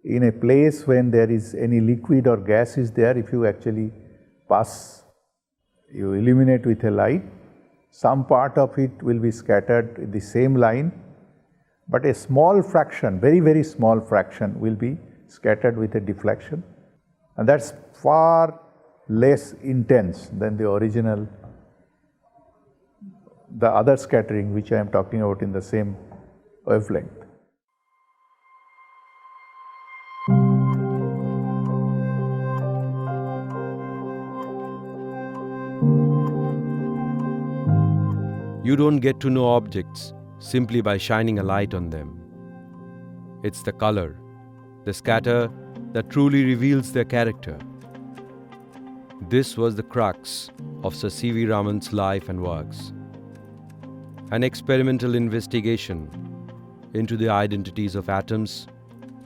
in a place when there is any liquid or gas is there, if you actually pass, you illuminate with a light, some part of it will be scattered in the same line, but a small fraction, very, very small fraction will be scattered with a deflection. And that's far less intense than the original, the other scattering which I am talking about in the same wavelength. You don't get to know objects simply by shining a light on them. It's the color, the scatter, that truly reveals their character. This was the crux of Sir C.V. Raman's life and works. An experimental investigation into the identities of atoms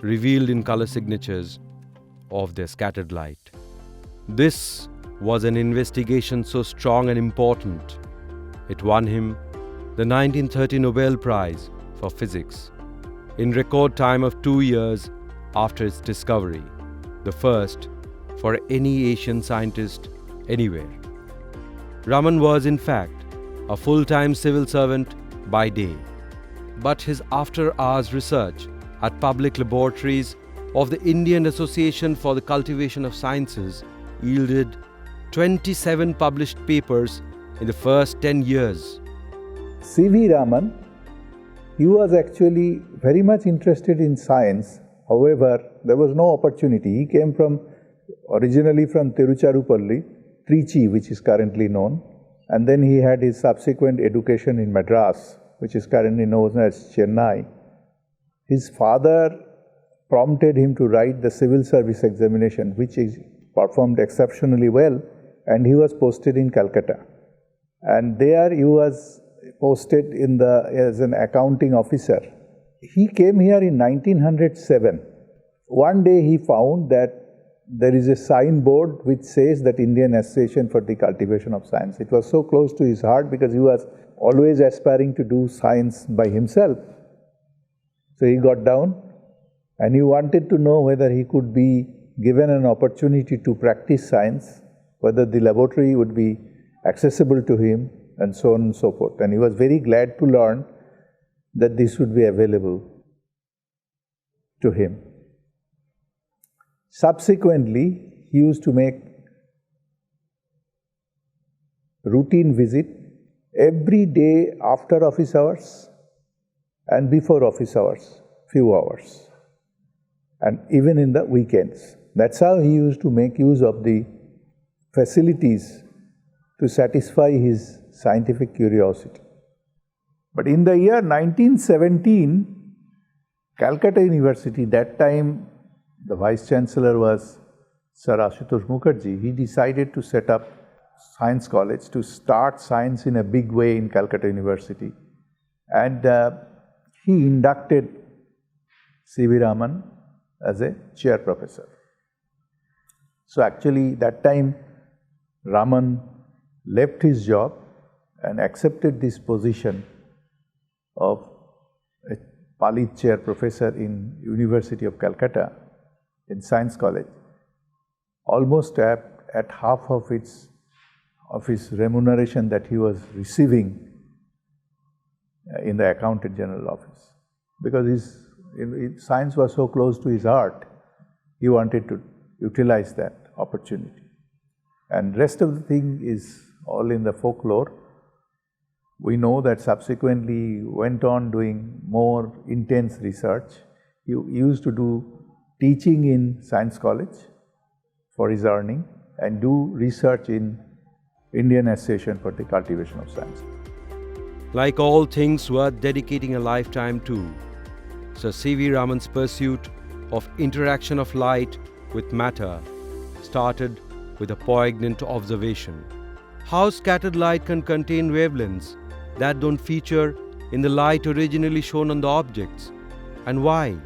revealed in color signatures of their scattered light. This was an investigation so strong and important, it won him the 1930 Nobel Prize for Physics in record time of 2 years after its discovery, the first for any Asian scientist anywhere. Raman was in fact a full-time civil servant by day, but his after-hours research at public laboratories of the Indian Association for the Cultivation of Sciences yielded 27 published papers in the first 10 years. C.V. Raman, he was actually very much interested in science. However, there was no opportunity. He came originally from Tiruchirappalli, Trichy, which is currently known, and then he had his subsequent education in Madras, which is currently known as Chennai. His father prompted him to write the civil service examination, which he performed exceptionally well, and he was posted in Calcutta. And there he was posted as an accounting officer. He came here in 1907. One day he found that there is a signboard which says that Indian Association for the Cultivation of Science. It was so close to his heart because he was always aspiring to do science by himself. So he got down and he wanted to know whether he could be given an opportunity to practice science, whether the laboratory would be accessible to him, and so on and so forth. And he was very glad to learn that this would be available to him. Subsequently, he used to make routine visit every day after office hours and before office hours, few hours, and even in the weekends. That's how he used to make use of the facilities to satisfy his scientific curiosity. But in the year 1917, Calcutta University, that time the Vice Chancellor was Sir Ashutosh Mukherjee, he decided to set up Science College to start science in a big way in Calcutta University. And he inducted C.V. Raman as a chair professor. So actually that time Raman left his job and accepted this position of a Palit chair professor in University of Calcutta in Science College, almost at half of his remuneration that he was receiving in the Accountant General Office. Because his science was so close to his heart, he wanted to utilize that opportunity. And rest of the thing is all in the folklore. We know that subsequently went on doing more intense research. He used to do teaching in Science College for his earning and do research in Indian Association for the Cultivation of Science. Like all things worth dedicating a lifetime to, Sir C.V. Raman's pursuit of interaction of light with matter started with a poignant observation. How scattered light can contain wavelengths that don't feature in the light originally shown on the objects, and why?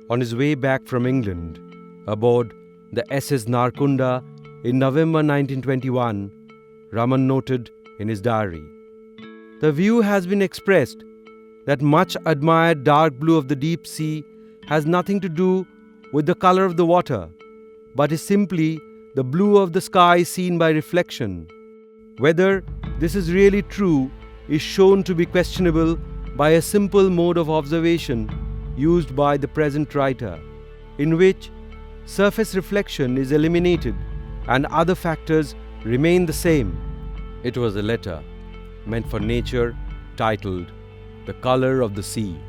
On his way back from England, aboard the SS Narkunda in November 1921, Raman noted in his diary, The view has been expressed that much admired dark blue of the deep sea has nothing to do with the color of the water, but is simply the blue of the sky seen by reflection. Whether this is really true is shown to be questionable by a simple mode of observation used by the present writer, in which surface reflection is eliminated and other factors remain the same. It was a letter meant for nature titled The Color of the Sea.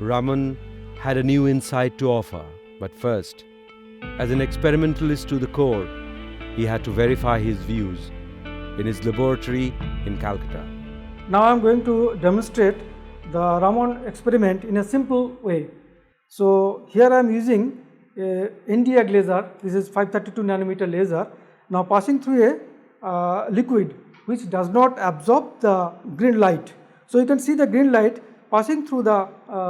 Raman had a new insight to offer, but first, as an experimentalist to the core, he had to verify his views in his laboratory in Calcutta. Now I am going to demonstrate the Raman experiment in a simple way. So here I am using a Nd:YAG laser. This is 532 nanometer laser. Now passing through a liquid which does not absorb the green light. So you can see the green light passing through the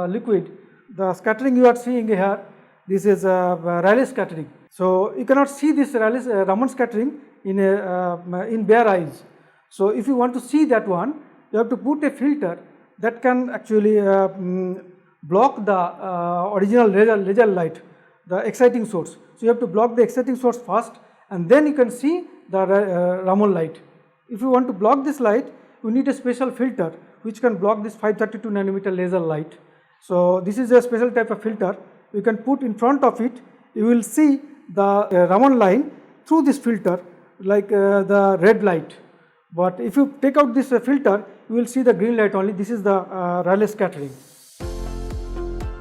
liquid. The scattering you are seeing here, this is Rayleigh scattering. So you cannot see this Raman scattering in bare eyes. So if you want to see that one, you have to put a filter that can actually block the original laser light, the exciting source. So you have to block the exciting source first, and then you can see the Raman light. If you want to block this light, you need a special filter which can block this 532 nanometer laser light. So this is a special type of filter. You can put in front of it, you will see the Raman line through this filter like the red light. But if you take out this filter, you will see the green light only. This is the Rayleigh scattering.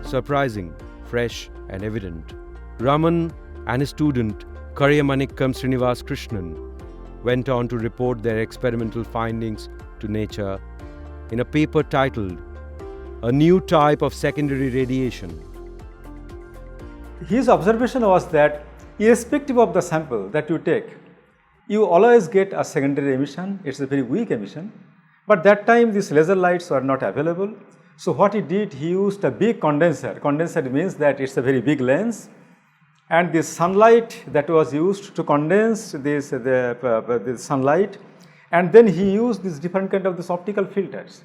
Surprising, fresh and evident. Raman and his student Kariyamanikkam Srinivas Krishnan went on to report their experimental findings to Nature in a paper titled A New Type of Secondary Radiation. His observation was that irrespective of the sample that you take, you always get a secondary emission. It's a very weak emission, but that time these laser lights were not available. So what he did, he used a big condenser. Condenser means that it's a very big lens, and the sunlight that was used to condense the sunlight, and then he used this different kind of this optical filters.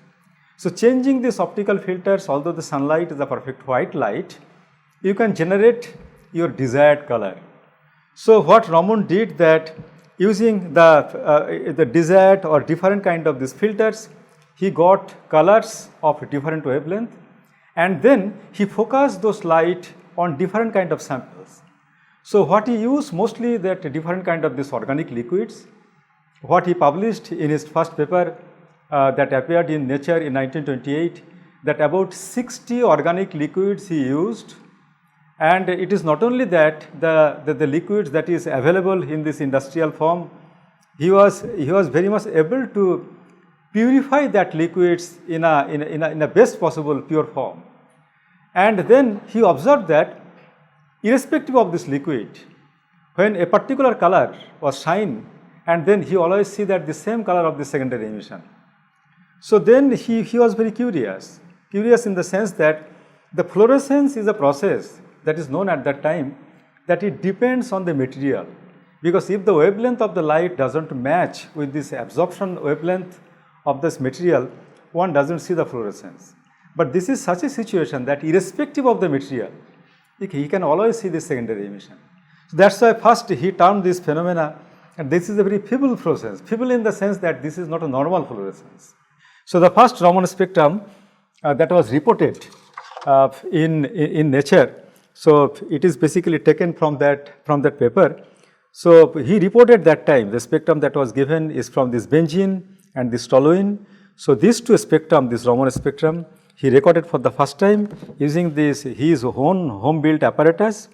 So changing these optical filters, although the sunlight is a perfect white light, you can generate your desired color. So what Raman did, that using the desired or different kind of these filters, he got colors of different wavelength, and then he focused those light on different kind of samples. So what he used mostly that different kind of this organic liquids. What he published in his first paper that appeared in Nature in 1928, that about 60 organic liquids he used. And it is not only that the liquids that is available in this industrial form, he was very much able to purify that liquids in a best possible pure form. And then he observed that irrespective of this liquid, when a particular color was shine, and then he always see that the same color of the secondary emission. So then he was very curious in the sense that the fluorescence is a process that is known at that time, that it depends on the material, because if the wavelength of the light doesn't match with this absorption wavelength of this material, one doesn't see the fluorescence. But this is such a situation that irrespective of the material, he can always see the secondary emission. So that's why first he termed this phenomena, and this is a very feeble fluorescence, feeble in the sense that this is not a normal fluorescence. So the first Raman spectrum that was reported in Nature, so it is basically taken from that paper. So he reported that time the spectrum that was given is from this benzene and this toluene. So these two spectrum, this Raman spectrum, he recorded for the first time using his own home-built apparatus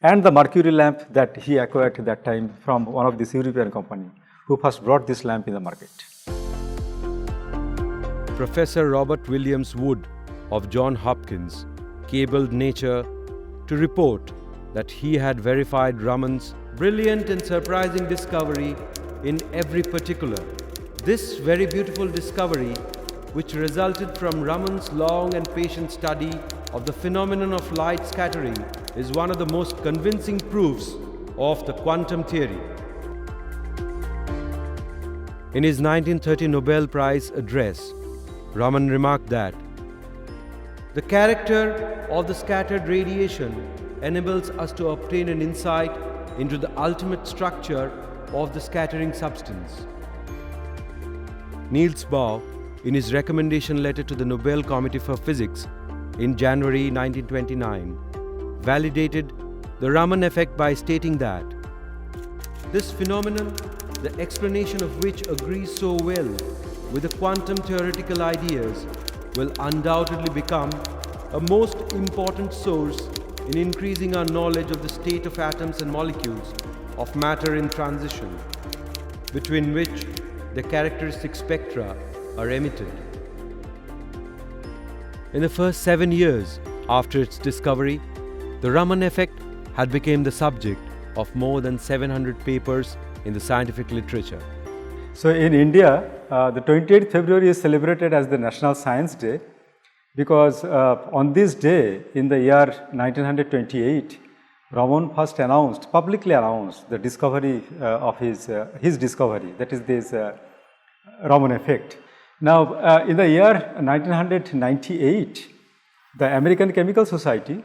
and the mercury lamp that he acquired at that time from one of this European company who first brought this lamp in the market. Professor Robert Williams Wood of Johns Hopkins cabled Nature to report that he had verified Raman's brilliant and surprising discovery in every particular. This very beautiful discovery, which resulted from Raman's long and patient study of the phenomenon of light scattering, is one of the most convincing proofs of the quantum theory. In his 1930 Nobel Prize address, Raman remarked that the character of the scattered radiation enables us to obtain an insight into the ultimate structure of the scattering substance. Niels Bohr, in his recommendation letter to the Nobel Committee for Physics in January 1929, validated the Raman effect by stating that this phenomenon, the explanation of which agrees so well with the quantum theoretical ideas, will undoubtedly become a most important source in increasing our knowledge of the state of atoms and molecules of matter in transition, between which the characteristic spectra are emitted. In the first 7 years after its discovery, the Raman effect had become the subject of more than 700 papers in the scientific literature. So in India, the 28th February is celebrated as the National Science Day because on this day in the year 1928, Raman first publicly announced the discovery of his discovery, that is this Raman effect. Now in the year 1998, the American Chemical Society,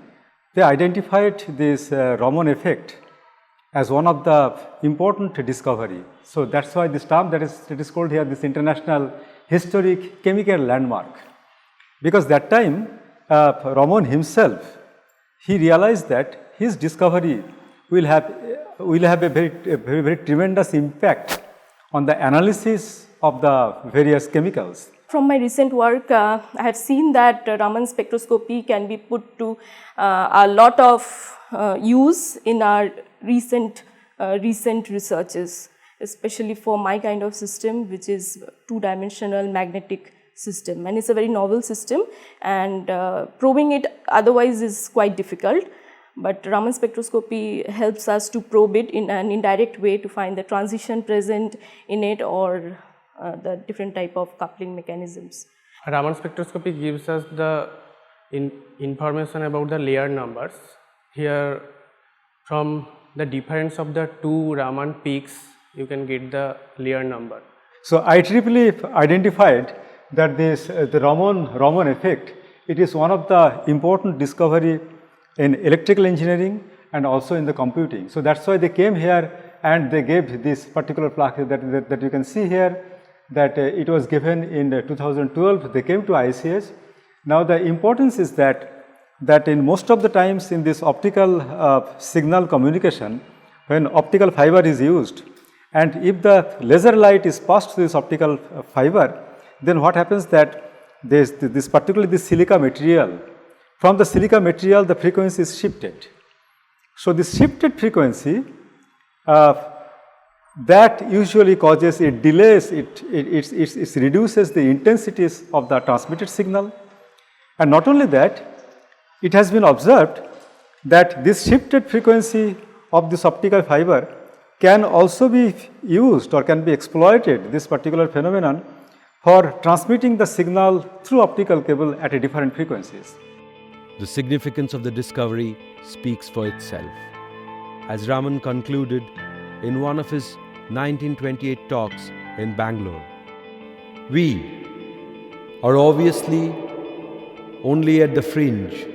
they identified this Raman effect as one of the important discovery. So that's why this term that is called here this international historic chemical landmark. Because that time Raman himself, he realized that his discovery will have a very tremendous impact on the analysis of the various chemicals. From my recent work, I have seen that Raman spectroscopy can be put to a lot of use in our recent researches, especially for my kind of system, which is two-dimensional magnetic system, and it's a very novel system, and probing it otherwise is quite difficult. But Raman spectroscopy helps us to probe it in an indirect way to find the transition present in it or the different type of coupling mechanisms. Raman spectroscopy gives us the information about the layer numbers. Here, from the difference of the two Raman peaks, you can get the layer number. So IEEE identified that the Raman effect, it is one of the important discovery in electrical engineering and also in the computing. So that's why they came here and they gave this particular plaque that you can see here, that it was given in 2012. They came to ICS. Now the importance is that in most of the times in this optical signal communication, when optical fiber is used, and if the laser light is passed through this optical fiber, then what happens that particularly this silica material, from the silica material the frequency is shifted. So this shifted frequency that usually causes, it delays, it reduces the intensities of the transmitted signal. And not only that, it has been observed that this shifted frequency of this optical fiber can also be used or can be exploited, this particular phenomenon, for transmitting the signal through optical cable at a different frequencies. The significance of the discovery speaks for itself. As Raman concluded in one of his 1928 talks in Bangalore, we are obviously only at the fringe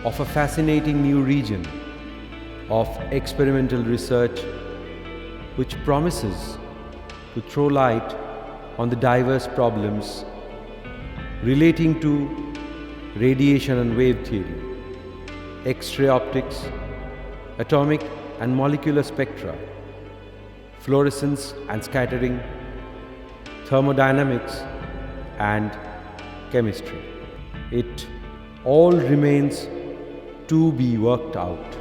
of a fascinating new region of experimental research which promises to throw light on the diverse problems relating to radiation and wave theory, X-ray optics, atomic and molecular spectra, fluorescence and scattering, thermodynamics and chemistry. It all remains to be worked out.